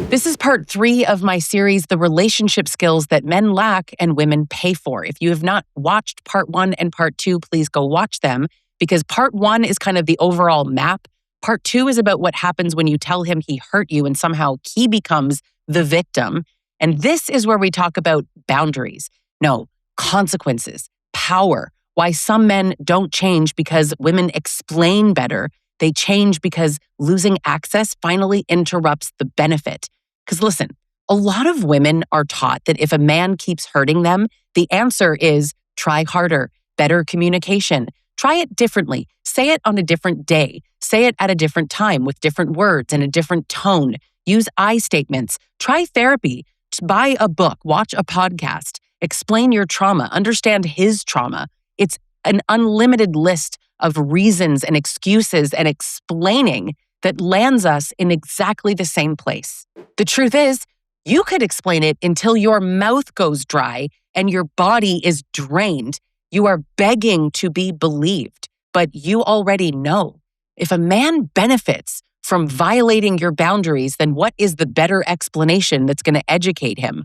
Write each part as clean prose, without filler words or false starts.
This is part 3 of my series, The Relationship Skills That Men Lack and Women Pay For. If you have not watched part 1 and part 2, please go watch them, because part 1 is kind of the overall map. Part 2 is about what happens when you tell him he hurt you and somehow he becomes the victim. And this is where we talk about boundaries. No, consequences, power, why some men don't change because women explain better. They change because losing access finally interrupts the benefit. Because listen, a lot of women are taught that if a man keeps hurting them, the answer is try harder, better communication. Try it differently. Say it on a different day. Say it at a different time with different words and a different tone. Use I statements. Try therapy. Buy a book. Watch a podcast. Explain your trauma. Understand his trauma. It's an unlimited list of reasons and excuses and explaining that lands us in exactly the same place. The truth is, you could explain it until your mouth goes dry and your body is drained. You are begging to be believed, but you already know. If a man benefits from violating your boundaries, then what is the better explanation that's going to educate him?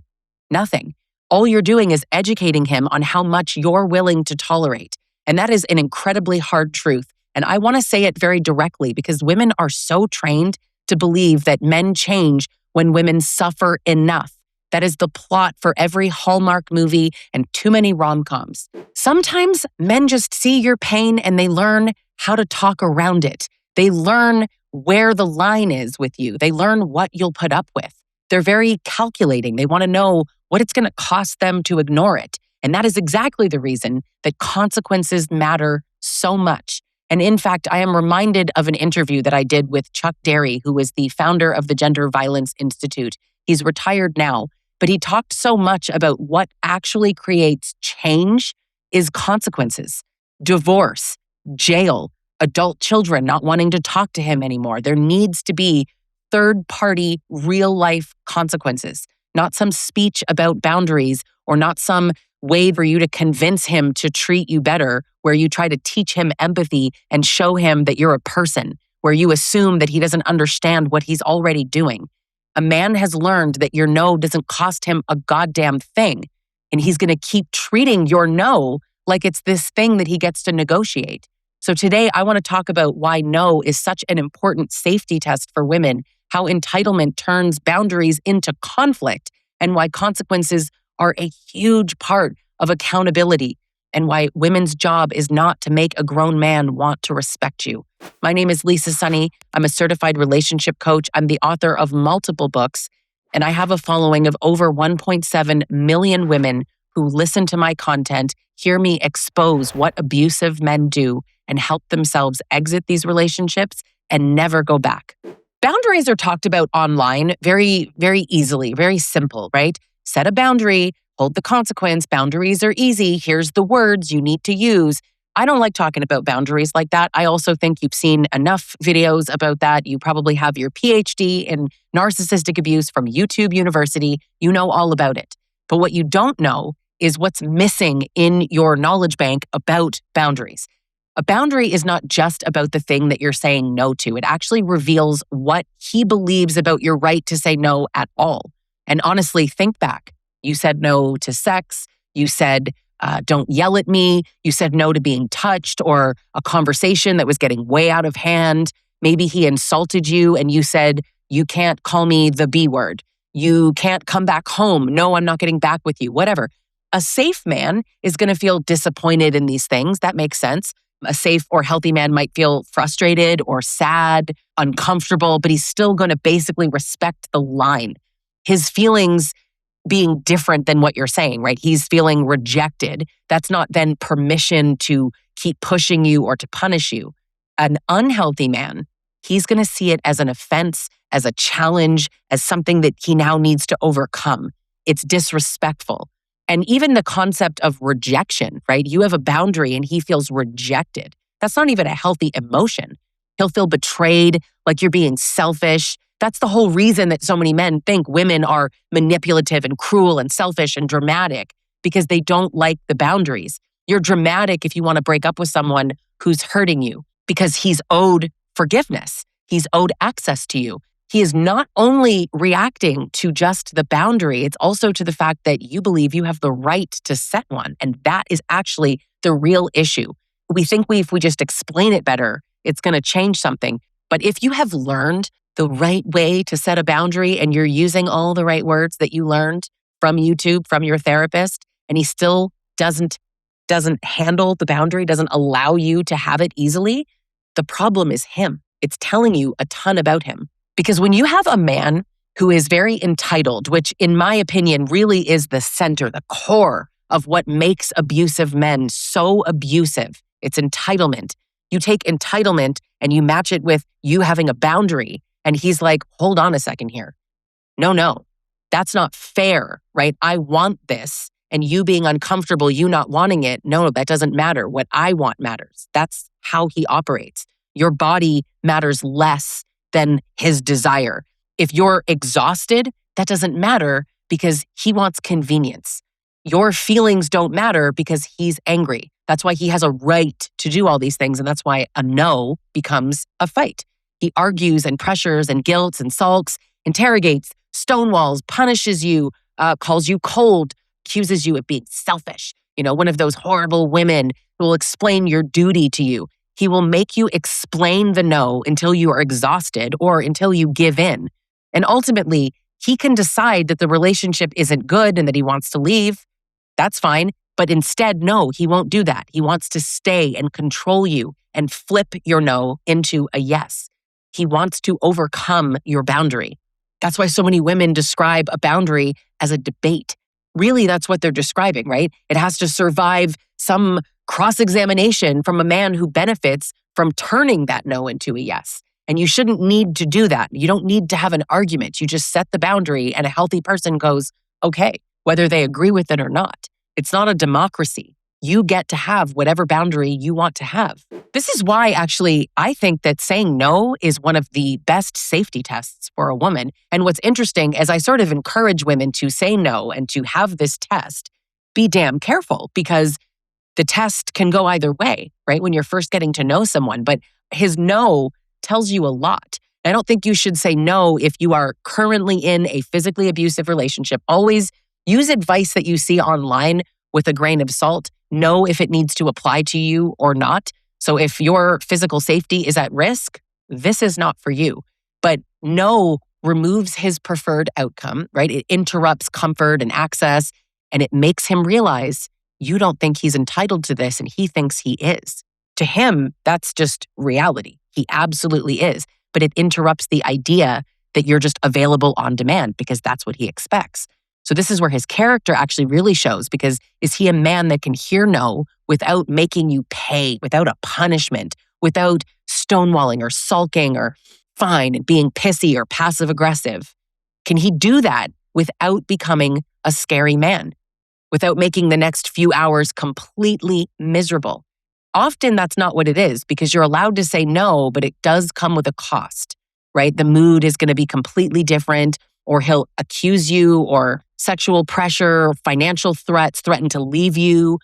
Nothing. All you're doing is educating him on how much you're willing to tolerate. And that is an incredibly hard truth. And I want to say it very directly because women are so trained to believe that men change when women suffer enough. That is the plot for every Hallmark movie and too many rom-coms. Sometimes men just see your pain and they learn how to talk around it. They learn where the line is with you. They learn what you'll put up with. They're very calculating. They want to know what it's going to cost them to ignore it. And that is exactly the reason that consequences matter so much. And in fact, I am reminded of an interview that I did with Chuck Derry, who is the founder of the Gender Violence Institute. He's retired now, but he talked so much about what actually creates change is consequences. Divorce, jail, adult children not wanting to talk to him anymore. There needs to be third-party, real-life consequences, not some speech about boundaries or not some way for you to convince him to treat you better, where you try to teach him empathy and show him that you're a person, where you assume that he doesn't understand what he's already doing. A man has learned that your no doesn't cost him a goddamn thing, and he's going to keep treating your no like it's this thing that he gets to negotiate. So today, I want to talk about why no is such an important safety test for women, how entitlement turns boundaries into conflict, and why consequences are a huge part of accountability, and why women's job is not to make a grown man want to respect you. My name is Lisa Sonni. I'm a certified relationship coach. I'm the author of multiple books, and I have a following of over 1.7 million women who listen to my content, hear me expose what abusive men do, and help themselves exit these relationships and never go back. Boundaries are talked about online very, very easily, very simple, right? Set a boundary, hold the consequence. Boundaries are easy. Here's the words you need to use. I don't like talking about boundaries like that. I also think you've seen enough videos about that. You probably have your PhD in narcissistic abuse from YouTube University. You know all about it. But what you don't know is what's missing in your knowledge bank about boundaries. A boundary is not just about the thing that you're saying no to. It actually reveals what he believes about your right to say no at all. And honestly, think back. You said no to sex. You said, don't yell at me. You said no to being touched or a conversation that was getting way out of hand. Maybe he insulted you and you said, you can't call me the B word. You can't come back home. No, I'm not getting back with you, whatever. A safe man is going to feel disappointed in these things. That makes sense. A safe or healthy man might feel frustrated or sad, uncomfortable, but he's still going to basically respect the line. His feelings being different than what you're saying, right? He's feeling rejected. That's not then permission to keep pushing you or to punish you. An unhealthy man, he's going to see it as an offense, as a challenge, as something that he now needs to overcome. It's disrespectful. And even the concept of rejection, right? You have a boundary and he feels rejected. That's not even a healthy emotion. He'll feel betrayed, like you're being selfish. That's the whole reason that so many men think women are manipulative and cruel and selfish and dramatic, because they don't like the boundaries. You're dramatic if you want to break up with someone who's hurting you because he's owed forgiveness. He's owed access to you. he is not only reacting to just the boundary, it's also to the fact that you believe you have the right to set one. And that is actually the real issue. We think if we just explain it better, it's going to change something. But if you have learned the right way to set a boundary and you're using all the right words that you learned from YouTube, from your therapist, and he still doesn't handle the boundary, doesn't allow you to have it easily, the problem is him. It's telling you a ton about him. Because when you have a man who is very entitled, which in my opinion really is the center, the core of what makes abusive men so abusive, it's entitlement. You take entitlement and you match it with you having a boundary. And he's like, hold on a second here. No, that's not fair, right? I want this. And you being uncomfortable, you not wanting it, no, that doesn't matter. What I want matters. That's how he operates. Your body matters less than his desire. If you're exhausted, that doesn't matter because he wants convenience. Your feelings don't matter because he's angry. That's why he has a right to do all these things. And that's why a no becomes a fight. He argues and pressures and guilts and sulks, interrogates, stonewalls, punishes you, calls you cold, accuses you of being selfish. One of those horrible women who will explain your duty to you. He will make you explain the no until you are exhausted or until you give in. And ultimately, he can decide that the relationship isn't good and that he wants to leave. That's fine. But instead, no, he won't do that. He wants to stay and control you and flip your no into a yes. He wants to overcome your boundary. That's why so many women describe a boundary as a debate. Really, that's what they're describing, right? It has to survive some cross-examination from a man who benefits from turning that no into a yes. And you shouldn't need to do that. You don't need to have an argument. You just set the boundary and a healthy person goes, okay, whether they agree with it or not. It's not a democracy. You get to have whatever boundary you want to have. This is why, actually, I think that saying no is one of the best safety tests for a woman. And what's interesting is I sort of encourage women to say no and to have this test, be damn careful because the test can go either way, right? When you're first getting to know someone, but his no tells you a lot. I don't think you should say no if you are currently in a physically abusive relationship. Always use advice that you see online with a grain of salt. Know if it needs to apply to you or not. So if your physical safety is at risk, this is not for you. But no removes his preferred outcome, right? It interrupts comfort and access, and it makes him realize you don't think he's entitled to this and he thinks he is. To him, that's just reality. He absolutely is. But it interrupts the idea that you're just available on demand because that's what he expects. So this is where his character actually really shows because is he a man that can hear no without making you pay, without a punishment, without stonewalling or sulking or fine and being pissy or passive aggressive? Can he do that without becoming a scary man? Without making the next few hours completely miserable? Often that's not what it is because you're allowed to say no, but it does come with a cost, right? The mood is going to be completely different, or he'll accuse you, or sexual pressure, financial threats, threaten to leave you,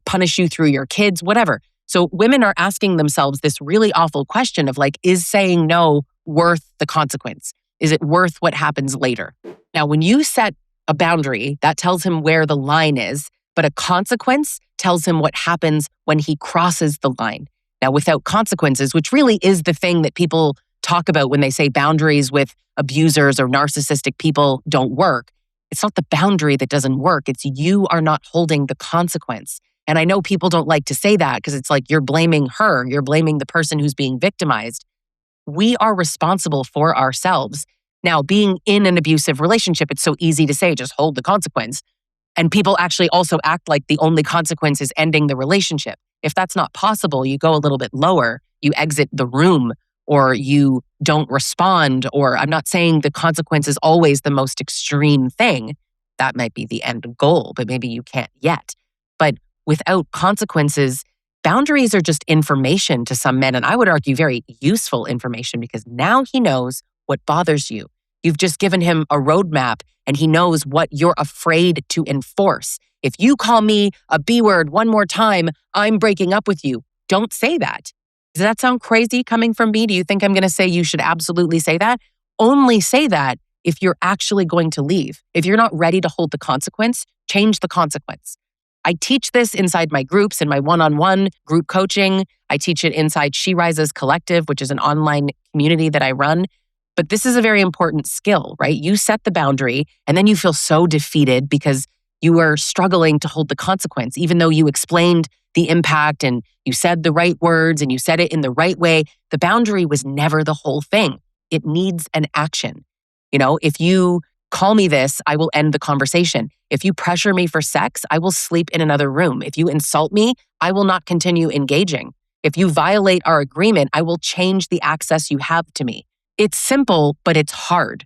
punish you through your kids, whatever. So women are asking themselves this really awful question of like, is saying no worth the consequence? Is it worth what happens later? Now, when you set a boundary, that tells him where the line is, but a consequence tells him what happens when he crosses the line. Now, without consequences, which really is the thing that people talk about when they say boundaries with abusers or narcissistic people don't work, it's not the boundary that doesn't work. It's you are not holding the consequence. And I know people don't like to say that because it's like you're blaming her, you're blaming the person who's being victimized. We are responsible for ourselves. Now, being in an abusive relationship, it's so easy to say, just hold the consequence. And people actually also act like the only consequence is ending the relationship. If that's not possible, you go a little bit lower, you exit the room, or you don't respond, or I'm not saying the consequence is always the most extreme thing. That might be the end goal, but maybe you can't yet. But without consequences, boundaries are just information to some men, and I would argue very useful information because now he knows what bothers you. You've just given him a roadmap and he knows what you're afraid to enforce. If you call me a B word one more time, I'm breaking up with you. Don't say that. Does that sound crazy coming from me? Do you think I'm going to say you should absolutely say that? only say that if you're actually going to leave. If you're not ready to hold the consequence, change the consequence. I teach this inside my groups in my one-on-one group coaching. I teach it inside She Rises Collective, which is an online community that I run. But this is a very important skill, right? You set the boundary and then you feel so defeated because you are struggling to hold the consequence, even though you explained the impact and you said the right words and you said it in the right way. The boundary was never the whole thing. It needs an action. If you call me this, I will end the conversation. If you pressure me for sex, I will sleep in another room. If you insult me, I will not continue engaging. If you violate our agreement, I will change the access you have to me. It's simple, but it's hard.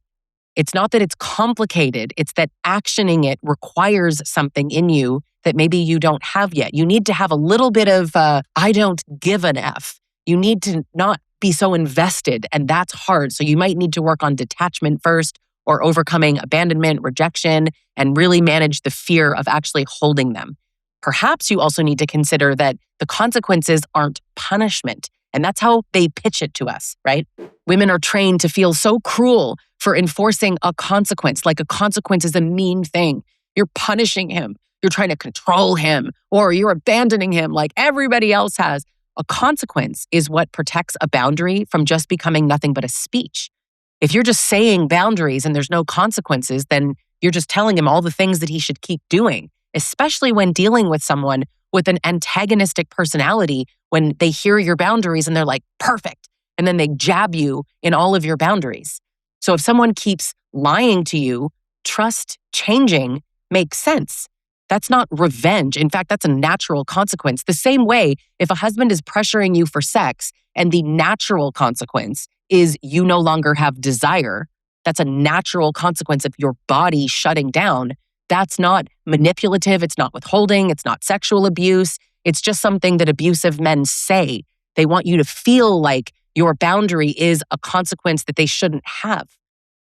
It's not that it's complicated. It's that actioning it requires something in you that maybe you don't have yet. You need to have a little bit of, I don't give an F. You need to not be so invested, and that's hard. So you might need to work on detachment first, or overcoming abandonment, rejection, and really manage the fear of actually holding them. Perhaps you also need to consider that the consequences aren't punishment. And that's how they pitch it to us, right? Women are trained to feel so cruel for enforcing a consequence, like a consequence is a mean thing. You're punishing him. You're trying to control him, or you're abandoning him like everybody else has. A consequence is what protects a boundary from just becoming nothing but a speech. If you're just saying boundaries and there's no consequences, then you're just telling him all the things that he should keep doing, especially when dealing with someone with an antagonistic personality when they hear your boundaries and they're like, perfect. And then they jab you in all of your boundaries. So if someone keeps lying to you, trust changing makes sense. That's not revenge. In fact, that's a natural consequence. The same way, if a husband is pressuring you for sex and the natural consequence is you no longer have desire, that's a natural consequence of your body shutting down. That's not manipulative. It's not withholding. It's not sexual abuse. It's just something that abusive men say. They want you to feel like your boundary is a consequence that they shouldn't have.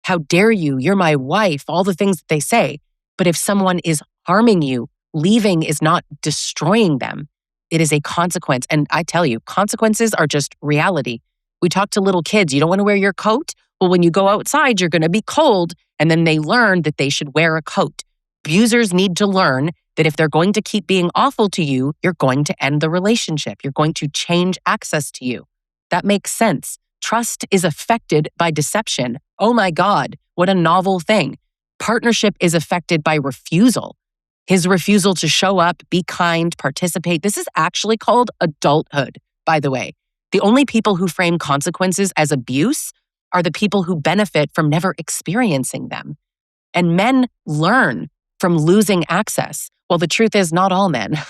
How dare you? You're my wife. All the things that they say. But if someone is harming you, leaving is not destroying them. It is a consequence. And I tell you, consequences are just reality. We talk to little kids. You don't want to wear your coat? Well, when you go outside, you're going to be cold. And then they learn that they should wear a coat. Abusers need to learn that if they're going to keep being awful to you, you're going to end the relationship. You're going to change access to you. That makes sense. Trust is affected by deception. Oh my God, what a novel thing. Partnership is affected by refusal. His refusal to show up, be kind, participate. This is actually called adulthood, by the way. The only people who frame consequences as abuse are the people who benefit from never experiencing them. And men learn from losing access. Well, the truth is not all men.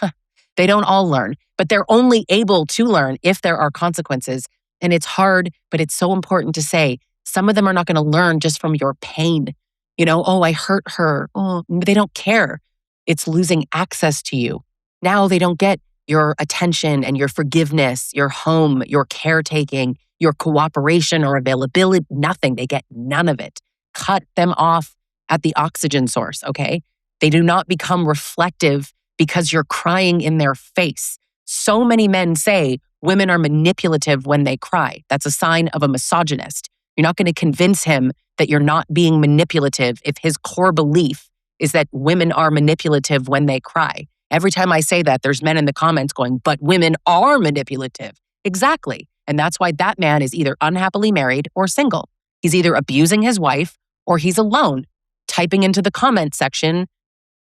They don't all learn, but they're only able to learn if there are consequences. And it's hard, but it's so important to say, some of them are not going to learn just from your pain. Oh, I hurt her. Oh, they don't care. It's losing access to you. Now they don't get your attention and your forgiveness, your home, your caretaking, your cooperation or availability, nothing. They get none of it. Cut them off at the oxygen source, okay? They do not become reflective because you're crying in their face. So many men say women are manipulative when they cry. That's a sign of a misogynist. You're not going to convince him that you're not being manipulative if his core belief is that women are manipulative when they cry. Every time I say that, there's men in the comments going, but women are manipulative. Exactly. And that's why that man is either unhappily married or single. He's either abusing his wife or he's alone, typing into the comment section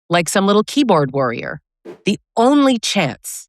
like some little keyboard warrior. The only chance,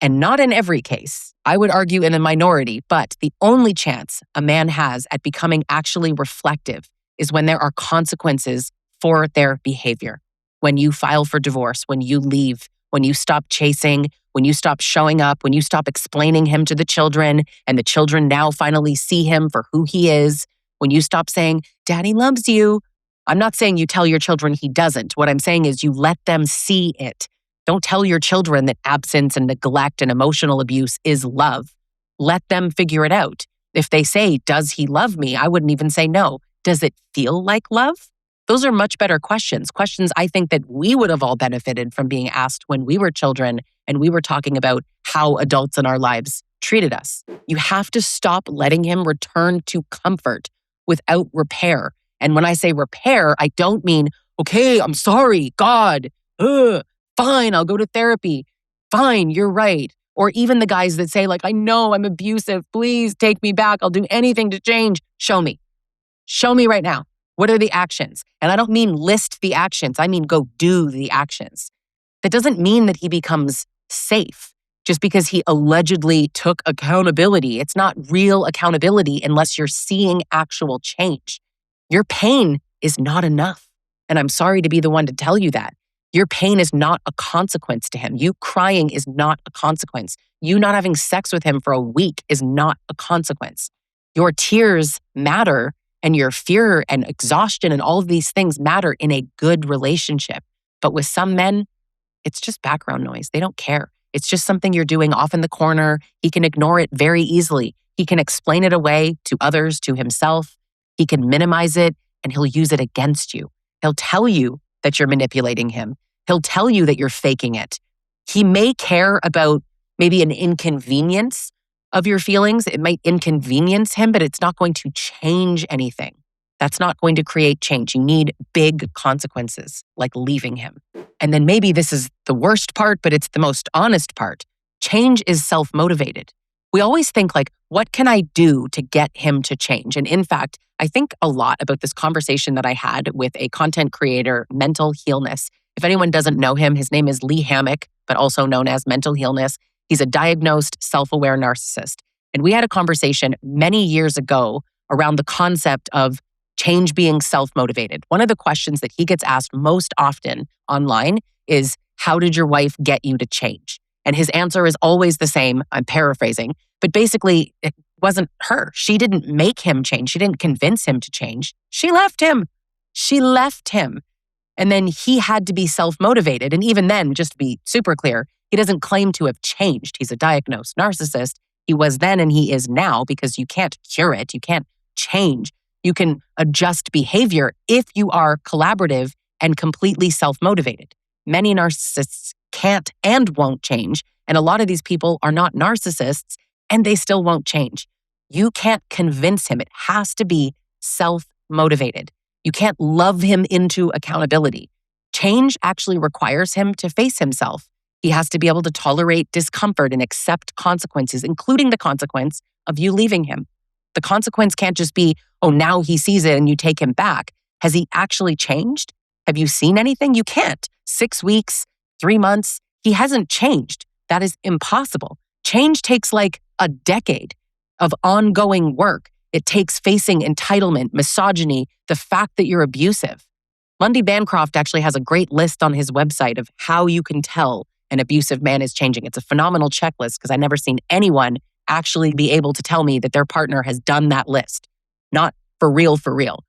and not in every case, I would argue in a minority, but the only chance a man has at becoming actually reflective is when there are consequences for their behavior. When you file for divorce, when you leave, when you stop chasing, when you stop showing up, when you stop explaining him to the children, and the children now finally see him for who he is, when you stop saying, Daddy loves you. I'm not saying you tell your children he doesn't. What I'm saying is you let them see it. Don't tell your children that absence and neglect and emotional abuse is love. Let them figure it out. If they say, does he love me? I wouldn't even say no. Does it feel like love? Those are much better questions. Questions I think that we would have all benefited from being asked when we were children and we were talking about how adults in our lives treated us. You have to stop letting him return to comfort without repair. And when I say repair, I don't mean, okay, I'm sorry, God, fine, I'll go to therapy. Fine, you're right. Or even the guys that say like, I know I'm abusive. Please take me back. I'll do anything to change. Show me. Show me right now. What are the actions? And I don't mean list the actions. I mean go do the actions. That doesn't mean that he becomes safe just because he allegedly took accountability. It's not real accountability unless you're seeing actual change. Your pain is not enough. And I'm sorry to be the one to tell you that. Your pain is not a consequence to him. You crying is not a consequence. You not having sex with him for a week is not a consequence. Your tears matter, and your fear and exhaustion and all of these things matter in a good relationship. But with some men, it's just background noise. They don't care. It's just something you're doing off in the corner. He can ignore it very easily. He can explain it away to others, to himself. He can minimize it, and he'll use it against you. He'll tell you that you're manipulating him. He'll tell you that you're faking it. He may care about maybe an inconvenience of your feelings. It might inconvenience him, but it's not going to change anything. That's not going to create change. You need big consequences, like leaving him. And then maybe this is the worst part, but it's the most honest part. Change is self-motivated. We always think like, what can I do to get him to change? And in fact, I think a lot about this conversation that I had with a content creator, Mental Healness. If anyone doesn't know him, his name is Lee Hammock, but also known as Mental Healness. He's a diagnosed self-aware narcissist. And we had a conversation many years ago around the concept of change being self-motivated. One of the questions that he gets asked most often online is, how did your wife get you to change? And his answer is always the same. I'm paraphrasing, but basically it wasn't her. She didn't make him change. She didn't convince him to change. She left him. She left him. And then he had to be self-motivated. And even then, just to be super clear, he doesn't claim to have changed. He's a diagnosed narcissist. He was then and he is now, because you can't cure it. You can't change. You can adjust behavior if you are collaborative and completely self-motivated. Many narcissists can't and won't change. And a lot of these people are not narcissists and they still won't change. You can't convince him. It has to be self-motivated. You can't love him into accountability. Change actually requires him to face himself. He has to be able to tolerate discomfort and accept consequences, including the consequence of you leaving him. The consequence can't just be, oh, now he sees it and you take him back. Has he actually changed? Have you seen anything? You can't. 6 weeks, 3 months, he hasn't changed. That is impossible. Change takes like a decade of ongoing work. It takes facing entitlement, misogyny, the fact that you're abusive. Lundy Bancroft actually has a great list on his website of how you can tell an abusive man is changing. It's a phenomenal checklist because I've never seen anyone actually be able to tell me that their partner has done that list. Not for real, for real.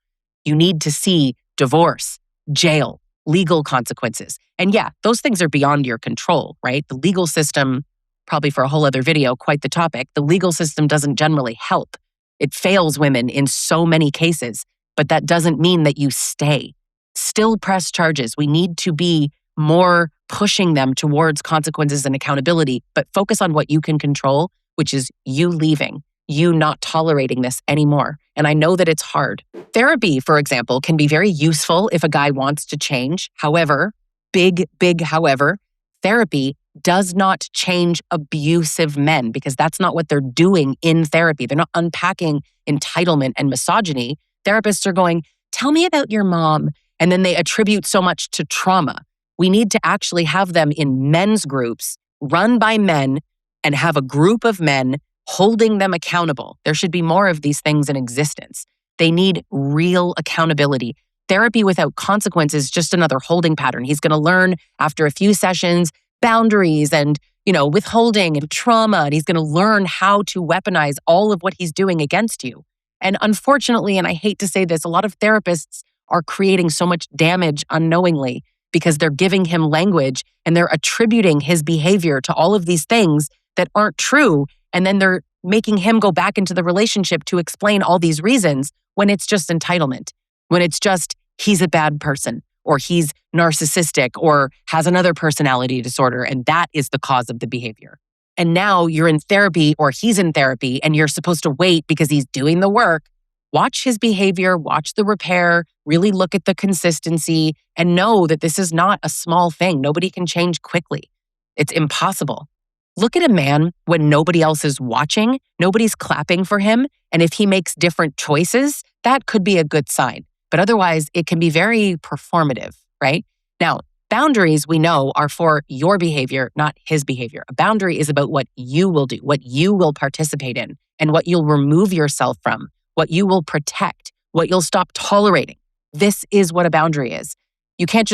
You need to see divorce, jail, legal consequences. And yeah, those things are beyond your control, right? The legal system, probably for a whole other video, quite the topic. The legal system doesn't generally help. It fails women in so many cases, but that doesn't mean that you stay. Still press charges. We need to be more pushing them towards consequences and accountability, but focus on what you can control, which is you leaving, you not tolerating this anymore. And I know that it's hard. Therapy, for example, can be very useful if a guy wants to change. However, big however, therapy does not change abusive men because that's not what they're doing in therapy. They're not unpacking entitlement and misogyny. Therapists are going, tell me about your mom. And then they attribute so much to trauma. We need to actually have them in men's groups run by men and have a group of men holding them accountable. There should be more of these things in existence. They need real accountability. Therapy without consequences is just another holding pattern. He's going to learn after a few sessions boundaries and, withholding and trauma, and he's going to learn how to weaponize all of what he's doing against you. And unfortunately, and I hate to say this, a lot of therapists are creating so much damage unknowingly because they're giving him language and they're attributing his behavior to all of these things that aren't true. And then they're making him go back into the relationship to explain all these reasons when it's just entitlement, when it's just he's a bad person or he's narcissistic or has another personality disorder. And that is the cause of the behavior. And now you're in therapy or he's in therapy and you're supposed to wait because he's doing the work Watch his behavior, watch the repair, really look at the consistency, and know that this is not a small thing. Nobody can change quickly. It's impossible. Look at a man when nobody else is watching, nobody's clapping for him, and if he makes different choices, that could be a good sign. But otherwise, it can be very performative, right? Now, boundaries, we know, are for your behavior, not his behavior. A boundary is about what you will do, what you will participate in, and what you'll remove yourself from, what you will protect, what you'll stop tolerating. This is what a boundary is. You can't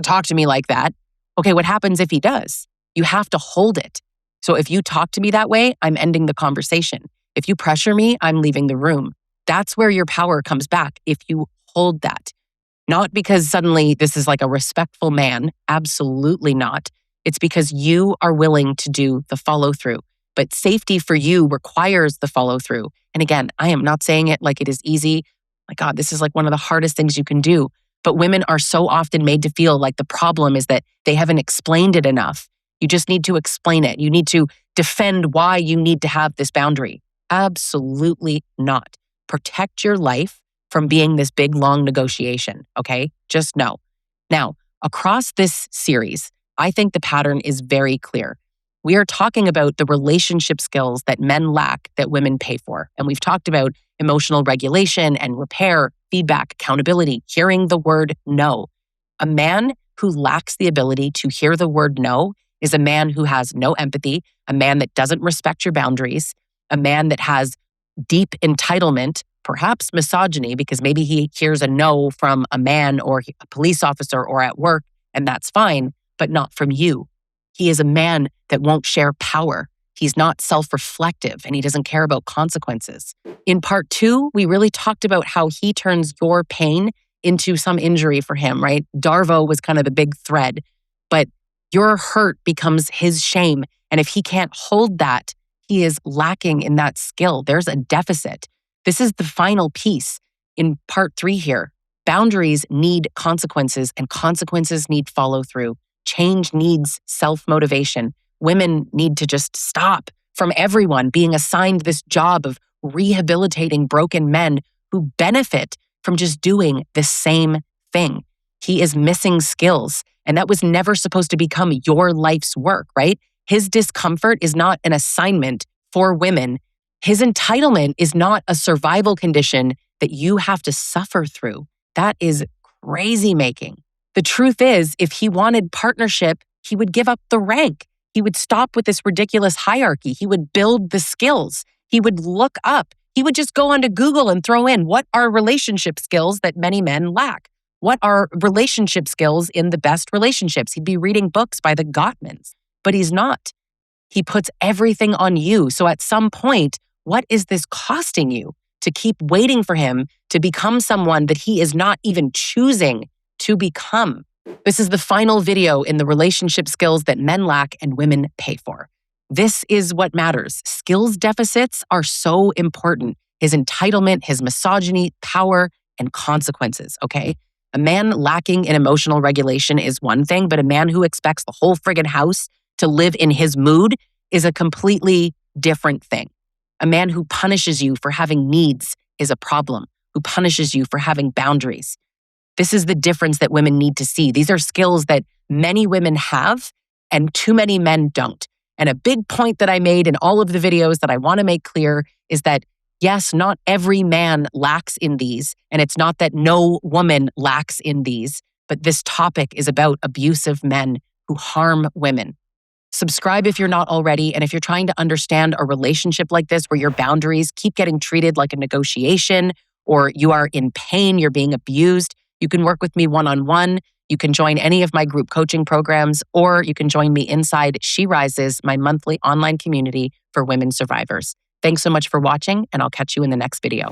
talk to me like that. Okay, what happens if he does? You have to hold it. So if you talk to me that way, I'm ending the conversation. If you pressure me, I'm leaving the room. That's where your power comes back, if you hold that. Not because suddenly this is like a respectful man. Absolutely not. It's because you are willing to do the follow through. But safety for you requires the follow through. And again, I am not saying it like it is easy. My God, this is like one of the hardest things you can do. But women are so often made to feel like the problem is that they haven't explained it enough. You just need to explain it. You need to defend why you need to have this boundary. Absolutely not. Protect your life from being this big, long negotiation, okay? Just know. Now, across this series, I think the pattern is very clear. We are talking about the relationship skills that men lack that women pay for. And we've talked about emotional regulation and repair, feedback, accountability, hearing the word no. A man who lacks the ability to hear the word no is a man who has no empathy, a man that doesn't respect your boundaries, a man that has deep entitlement, perhaps misogyny, because maybe he hears a no from a man or a police officer or at work, and that's fine, but not from you. He is a man that won't share power. He's not self-reflective, and he doesn't care about consequences. In part 2, we really talked about how he turns your pain into some injury for him, right? Darvo was kind of the big thread, but your hurt becomes his shame. And if he can't hold that, he is lacking in that skill. There's a deficit. This is the final piece in part 3 here. Boundaries need consequences, and consequences need follow through. Change needs self-motivation. Women need to just stop from everyone being assigned this job of rehabilitating broken men who benefit from just doing the same thing. He is missing skills, and that was never supposed to become your life's work, right? His discomfort is not an assignment for women. His entitlement is not a survival condition that you have to suffer through. That is crazy making. The truth is, if he wanted partnership, he would give up the rank. He would stop with this ridiculous hierarchy. He would build the skills. He would look up. He would just go onto Google and throw in, what are relationship skills that many men lack? What are relationship skills in the best relationships? He'd be reading books by the Gottmans, but he's not. He puts everything on you. So at some point, what is this costing you to keep waiting for him to become someone that he is not even choosing to become? This is the final video in the relationship skills that men lack and women pay for. This is what matters. Skills deficits are so important. His entitlement, his misogyny, power, and consequences, okay? A man lacking in emotional regulation is one thing, but a man who expects the whole friggin' house to live in his mood is a completely different thing. A man who punishes you for having needs is a problem, who punishes you for having boundaries. This is the difference that women need to see. These are skills that many women have and too many men don't. And a big point that I made in all of the videos that I want to make clear is that, yes, not every man lacks in these, and it's not that no woman lacks in these, but this topic is about abusive men who harm women. Subscribe if you're not already, and if you're trying to understand a relationship like this where your boundaries keep getting treated like a negotiation, or you are in pain, you're being abused, you can work with me one-on-one. You can join any of my group coaching programs, or you can join me inside She Rises, my monthly online community for women survivors. Thanks so much for watching, and I'll catch you in the next video.